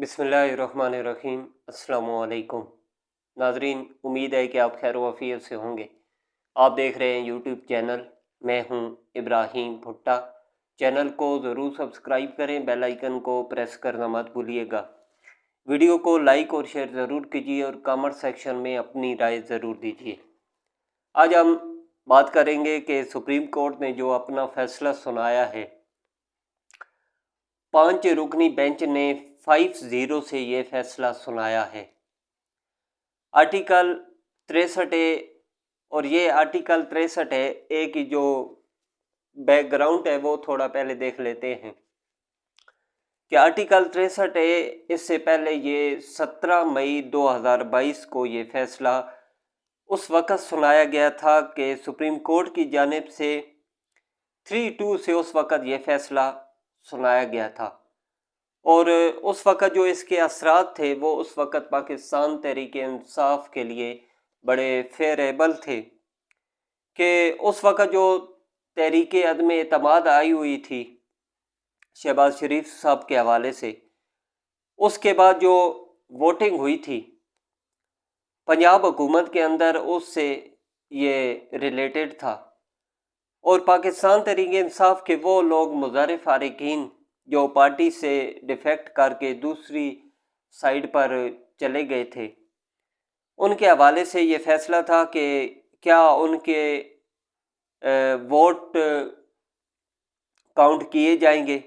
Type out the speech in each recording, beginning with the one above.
بسم اللہ الرحمن الرحیم۔ السلام علیکم ناظرین، امید ہے کہ آپ خیر و عافیت سے ہوں گے۔ آپ دیکھ رہے ہیں یوٹیوب چینل، میں ہوں ابراہیم بھٹا۔ چینل کو ضرور سبسکرائب کریں، بیل آئیکن کو پریس کرنا مت بھولیے گا۔ ویڈیو کو لائک اور شیئر ضرور کیجیے اور کامنٹ سیکشن میں اپنی رائے ضرور دیجیے۔ آج ہم بات کریں گے کہ سپریم کورٹ نے جو اپنا فیصلہ سنایا ہے، 5 رکنی بینچ نے 5-0 سے یہ فیصلہ سنایا ہے۔ آرٹیکل 63 ہے، اور یہ آرٹیکل 63 ہے، ایک جو بیک گراؤنڈ ہے وہ تھوڑا پہلے دیکھ لیتے ہیں کہ آرٹیکل 63 ہے۔ اس سے پہلے یہ 17 مئی 2022 کو یہ فیصلہ اس وقت سنایا گیا تھا کہ سپریم کورٹ کی جانب سے 3-2 سے اس وقت یہ فیصلہ سنایا گیا تھا، اور اس وقت جو اس کے اثرات تھے وہ اس وقت پاکستان تحریک انصاف کے لیے بڑے فیوریبل تھے، کہ اس وقت جو تحریک عدم اعتماد آئی ہوئی تھی شہباز شریف صاحب کے حوالے سے، اس کے بعد جو ووٹنگ ہوئی تھی پنجاب حکومت کے اندر، اس سے یہ ریلیٹڈ تھا، اور پاکستان تحریک انصاف کے وہ لوگ مظاہر فارقین جو پارٹی سے ڈیفیکٹ کر کے دوسری سائیڈ پر چلے گئے تھے، ان کے حوالے سے یہ فیصلہ تھا کہ کیا ان کے ووٹ کاؤنٹ کیے جائیں گے،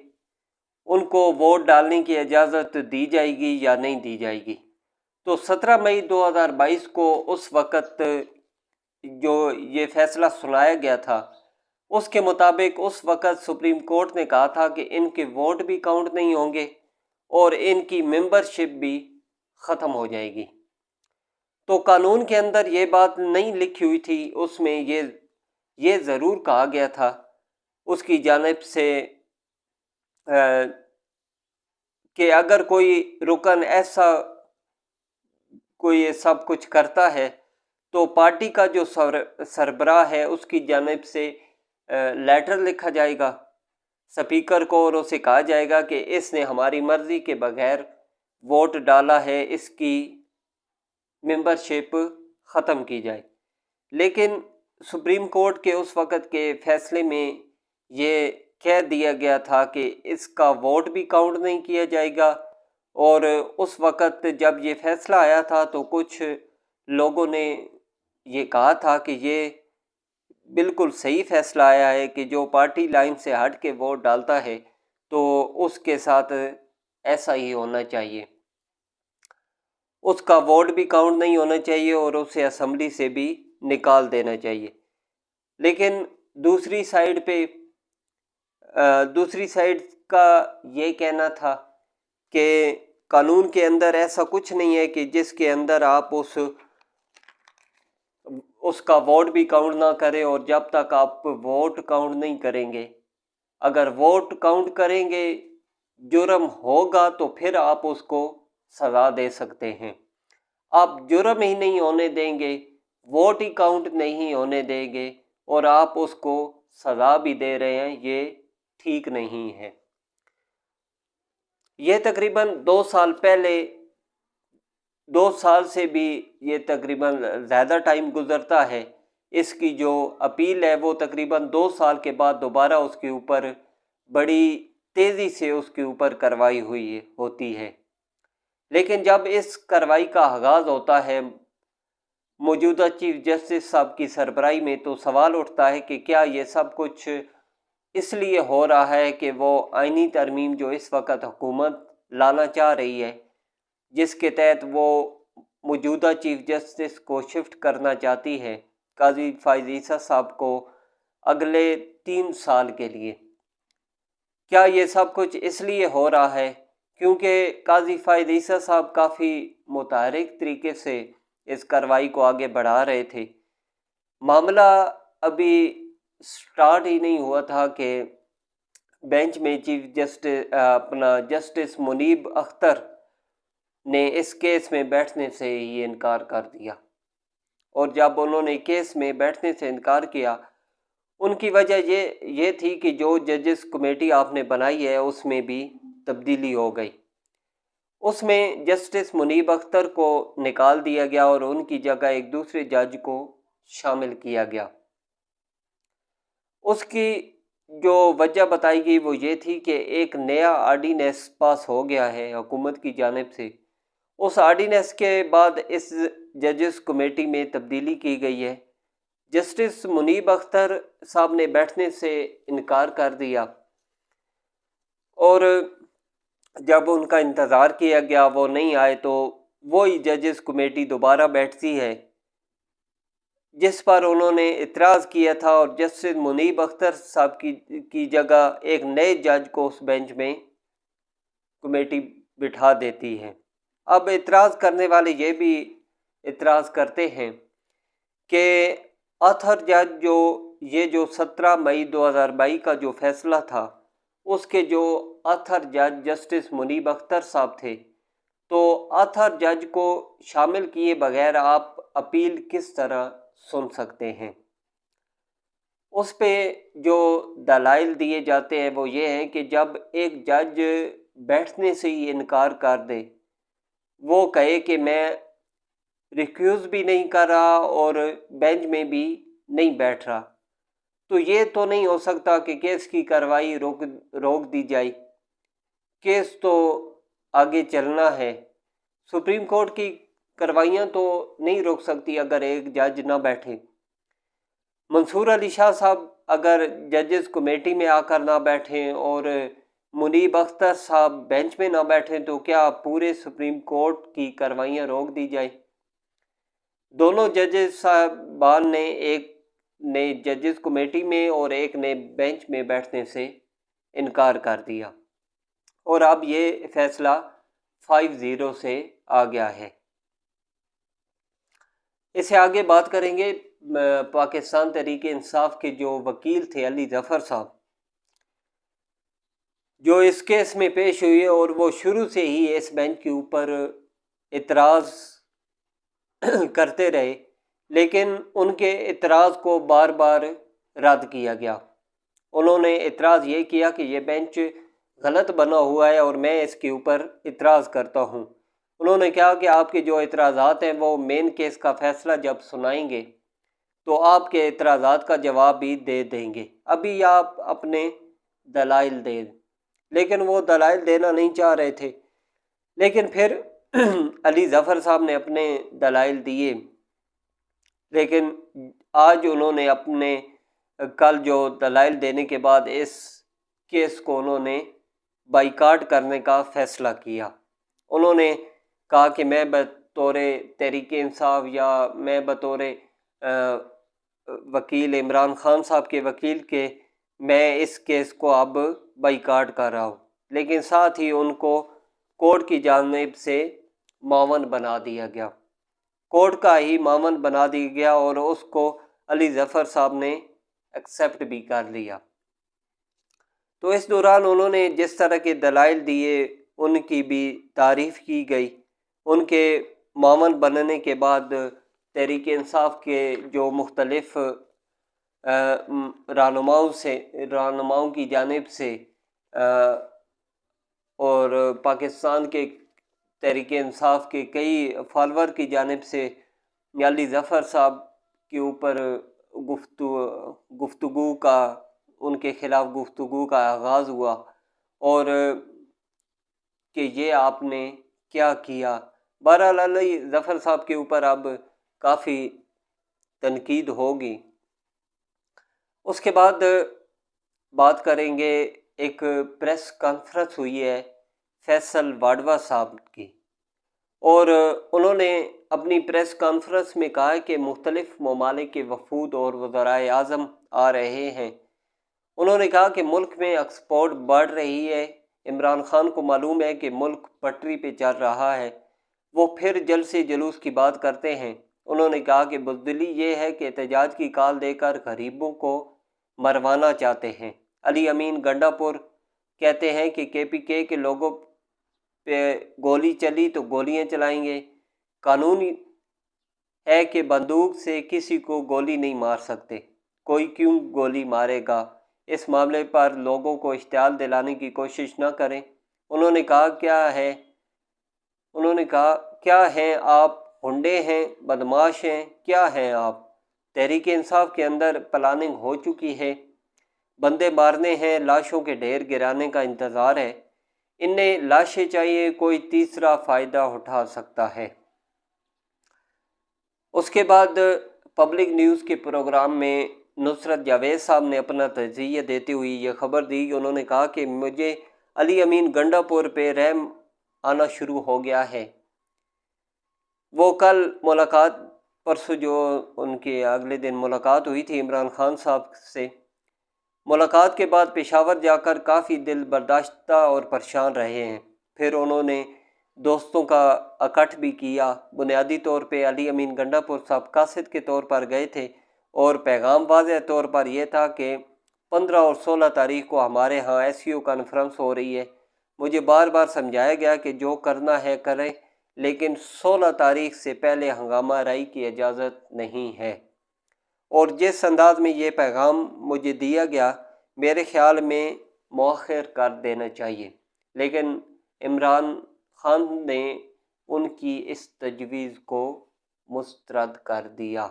ان کو ووٹ ڈالنے کی اجازت دی جائے گی یا نہیں دی جائے گی۔ تو 17 مئی 2022 کو اس وقت جو یہ فیصلہ سنایا گیا تھا، اس کے مطابق اس وقت سپریم کورٹ نے کہا تھا کہ ان کے ووٹ بھی کاؤنٹ نہیں ہوں گے اور ان کی ممبرشپ بھی ختم ہو جائے گی۔ تو قانون کے اندر یہ بات نہیں لکھی ہوئی تھی، اس میں یہ ضرور کہا گیا تھا اس کی جانب سے کہ اگر کوئی رکن ایسا کوئی سب کچھ کرتا ہے تو پارٹی کا جو سربراہ ہے اس کی جانب سے لیٹر لکھا جائے گا سپیکر کو، اور اسے کہا جائے گا کہ اس نے ہماری مرضی کے بغیر ووٹ ڈالا ہے، اس کی ممبرشپ ختم کی جائے۔ لیکن سپریم کورٹ کے اس وقت کے فیصلے میں یہ کہہ دیا گیا تھا کہ اس کا ووٹ بھی کاؤنٹ نہیں کیا جائے گا، اور اس وقت جب یہ فیصلہ آیا تھا تو کچھ لوگوں نے یہ کہا تھا کہ یہ بالکل صحیح فیصلہ آیا ہے کہ جو پارٹی لائن سے ہٹ کے ووٹ ڈالتا ہے تو اس کے ساتھ ایسا ہی ہونا چاہیے، اس کا ووٹ بھی کاؤنٹ نہیں ہونا چاہیے اور اسے اسمبلی سے بھی نکال دینا چاہیے۔ لیکن دوسری سائیڈ کا یہ کہنا تھا کہ قانون کے اندر ایسا کچھ نہیں ہے کہ جس کے اندر آپ اس کا ووٹ بھی کاؤنٹ نہ کریں، اور جب تک آپ ووٹ کاؤنٹ نہیں کریں گے، اگر ووٹ کاؤنٹ کریں گے جرم ہوگا تو پھر آپ اس کو سزا دے سکتے ہیں۔ آپ جرم ہی نہیں ہونے دیں گے، ووٹ ہی کاؤنٹ نہیں ہونے دیں گے اور آپ اس کو سزا بھی دے رہے ہیں، یہ ٹھیک نہیں ہے۔ یہ تقریباً 2 سال پہلے، 2 سال سے بھی یہ تقریباً زیادہ ٹائم گزرتا ہے، اس کی جو اپیل ہے وہ تقریباً 2 سال کے بعد دوبارہ اس کے اوپر بڑی تیزی سے اس کے اوپر کارروائی ہوتی ہے۔ لیکن جب اس کارروائی کا آغاز ہوتا ہے موجودہ چیف جسٹس صاحب کی سربراہی میں، تو سوال اٹھتا ہے کہ کیا یہ سب کچھ اس لیے ہو رہا ہے کہ وہ آئینی ترمیم جو اس وقت حکومت لانا چاہ رہی ہے، جس کے تحت وہ موجودہ چیف جسٹس کو شفٹ کرنا چاہتی ہے، قاضی فائز عیسیٰ صاحب کو، اگلے 3 سال کے لیے، کیا یہ سب کچھ اس لیے ہو رہا ہے کیونکہ قاضی فائز عیسیٰ صاحب کافی متحرک طریقے سے اس کارروائی کو آگے بڑھا رہے تھے؟ معاملہ ابھی سٹارٹ ہی نہیں ہوا تھا کہ بینچ میں چیف جسٹس منیب اختر نے اس کیس میں بیٹھنے سے ہی انکار کر دیا، اور جب انہوں نے کیس میں بیٹھنے سے انکار کیا، ان کی وجہ یہ تھی کہ جو ججز کمیٹی آپ نے بنائی ہے اس میں بھی تبدیلی ہو گئی، اس میں جسٹس منیب اختر کو نکال دیا گیا اور ان کی جگہ ایک دوسرے جج کو شامل کیا گیا۔ اس کی جو وجہ بتائی گئی وہ یہ تھی کہ ایک نیا آرڈیننس پاس ہو گیا ہے حکومت کی جانب سے۔ اس آرڈیننس کے بعد اس ججز کمیٹی میں تبدیلی کی گئی ہے۔ جسٹس منیب اختر صاحب نے بیٹھنے سے انکار کر دیا اور جب ان کا انتظار کیا گیا وہ نہیں آئے تو وہی ججز کمیٹی دوبارہ بیٹھتی ہے جس پر انہوں نے اعتراض کیا تھا، اور جسٹس منیب اختر صاحب کی جگہ ایک نئے جج کو اس بینچ میں کمیٹی بٹھا دیتی ہے۔ اب اعتراض کرنے والے یہ بھی اعتراض کرتے ہیں کہ آتھر جج جو 17 مئی 2022 کا جو فیصلہ تھا اس کے جو آتھر جج جسٹس منیب اختر صاحب تھے، تو آتھر جج کو شامل کیے بغیر آپ اپیل کس طرح سن سکتے ہیں؟ اس پہ جو دلائل دیے جاتے ہیں وہ یہ ہیں کہ جب ایک جج بیٹھنے سے ہی انکار کر دے، وہ کہے کہ میں ریکیوز بھی نہیں کر رہا اور بینچ میں بھی نہیں بیٹھ رہا، تو یہ تو نہیں ہو سکتا کہ کیس کی کارروائی روک دی جائے۔ کیس تو آگے چلنا ہے۔ سپریم کورٹ کی کارروائیاں تو نہیں روک سکتی اگر ایک جج نہ بیٹھے۔ منصور علی شاہ صاحب اگر ججز کمیٹی میں آ کر نہ بیٹھیں اور منیب اختر صاحب بینچ میں نہ بیٹھیں تو کیا پورے سپریم کورٹ کی کارروائیاں روک دی جائیں؟ دونوں ججز صاحبان نے ایک نے ججز کمیٹی میں اور ایک نے بینچ میں بیٹھنے سے انکار کر دیا، اور اب یہ فیصلہ 5-0 سے آ گیا ہے۔ اس سے آگے بات کریں گے پاکستان تحریک انصاف کے جو وکیل تھے علی ظفر صاحب، جو اس کیس میں پیش ہوئی اور وہ شروع سے ہی اس بینچ کے اوپر اعتراض کرتے رہے، لیکن ان کے اعتراض کو بار بار رد کیا گیا۔ انہوں نے اعتراض یہ کیا کہ یہ بینچ غلط بنا ہوا ہے اور میں اس کے اوپر اعتراض کرتا ہوں۔ انہوں نے کہا کہ آپ کے جو اعتراضات ہیں وہ مین کیس کا فیصلہ جب سنائیں گے تو آپ کے اعتراضات کا جواب بھی دے دیں گے، ابھی آپ اپنے دلائل دیں، لیکن وہ دلائل دینا نہیں چاہ رہے تھے۔ لیکن پھر علی ظفر صاحب نے اپنے دلائل دیے، لیکن آج انہوں نے اپنے کل جو دلائل دینے کے بعد اس کیس کو انہوں نے بائیکاٹ کرنے کا فیصلہ کیا۔ انہوں نے کہا کہ میں بطور تحریک انصاف یا میں بطور وکیل عمران خان صاحب کے وکیل کے میں اس کیس کو اب بائیکاٹ کر رہا ہوں، لیکن ساتھ ہی ان کو کورٹ کی جانب سے معاون بنا دیا گیا، کورٹ کا ہی معاون بنا دیا گیا اور اس کو علی ظفر صاحب نے ایکسیپٹ بھی کر لیا۔ تو اس دوران انہوں نے جس طرح کے دلائل دیے ان کی بھی تعریف کی گئی۔ ان کے معاون بننے کے بعد تحریک انصاف کے جو مختلف رہنماؤں کی جانب سے اور پاکستان کے تحریک انصاف کے کئی فالور کی جانب سے علی ظفر صاحب کے اوپر گفتگو کا ان کے خلاف گفتگو کا آغاز ہوا، اور کہ یہ آپ نے کیا کیا۔ بہرحال علی ظفر صاحب کے اوپر اب کافی تنقید ہوگی۔ اس کے بعد بات کریں گے، ایک پریس کانفرنس ہوئی ہے فیصل واڈوا صاحب کی، اور انہوں نے اپنی پریس کانفرنس میں کہا کہ مختلف ممالک کے وفود اور وزرائے اعظم آ رہے ہیں۔ انہوں نے کہا کہ ملک میں ایکسپورٹ بڑھ رہی ہے، عمران خان کو معلوم ہے کہ ملک پٹری پہ چل رہا ہے، وہ پھر جلد سے جلوس کی بات کرتے ہیں۔ انہوں نے کہا کہ بزدلی یہ ہے کہ احتجاج کی کال دے کر غریبوں کو مروانا چاہتے ہیں۔ علی امین گنڈا پور کہتے ہیں کہ KPK کے لوگوں پہ گولی چلی تو گولیاں چلائیں گے، قانون ہے کہ بندوق سے کسی کو گولی نہیں مار سکتے، کوئی کیوں گولی مارے گا؟ اس معاملے پر لوگوں کو اشتعال دلانے کی کوشش نہ کریں۔ انہوں نے کہا کیا ہے انہوں نے کہا کیا ہیں آپ، ہنڈے ہیں، بدماش ہیں، کیا ہیں آپ؟ تحریک انصاف کے اندر پلاننگ ہو چکی ہے، بندے مارنے ہیں، لاشوں کے ڈھیر گرانے کا انتظار ہے، انہیں لاشیں چاہیے، کوئی تیسرا فائدہ اٹھا سکتا ہے۔ اس کے بعد پبلک نیوز کے پروگرام میں نصرت جاوید صاحب نے اپنا تجزیہ دیتے ہوئی یہ خبر دی کہ انہوں نے کہا کہ مجھے علی امین گنڈا پور پہ رحم آنا شروع ہو گیا ہے۔ وہ کل ملاقات، پرسوں جو ان کے اگلے دن ملاقات ہوئی تھی عمران خان صاحب سے، ملاقات کے بعد پشاور جا کر کافی دل برداشتہ اور پریشان رہے ہیں۔ پھر انہوں نے دوستوں کا اکٹھ بھی کیا، بنیادی طور پہ علی امین گنڈا پور صاحب قاصد کے طور پر گئے تھے، اور پیغام واضح طور پر یہ تھا کہ 15 اور 16 تاریخ کو ہمارے ہاں SCO کانفرنس ہو رہی ہے۔ مجھے بار بار سمجھایا گیا کہ جو کرنا ہے کریں، لیکن 16 تاریخ سے پہلے ہنگامہ آرائی کی اجازت نہیں ہے۔ اور جس انداز میں یہ پیغام مجھے دیا گیا، میرے خیال میں مؤخر کر دینا چاہیے، لیکن عمران خان نے ان کی اس تجویز کو مسترد کر دیا۔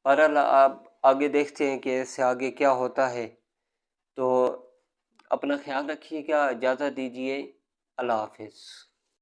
بہرحال آپ آگے دیکھتے ہیں کہ اس سے آگے کیا ہوتا ہے۔ تو اپنا خیال رکھیے گا، اجازت دیجیے، اللہ حافظ۔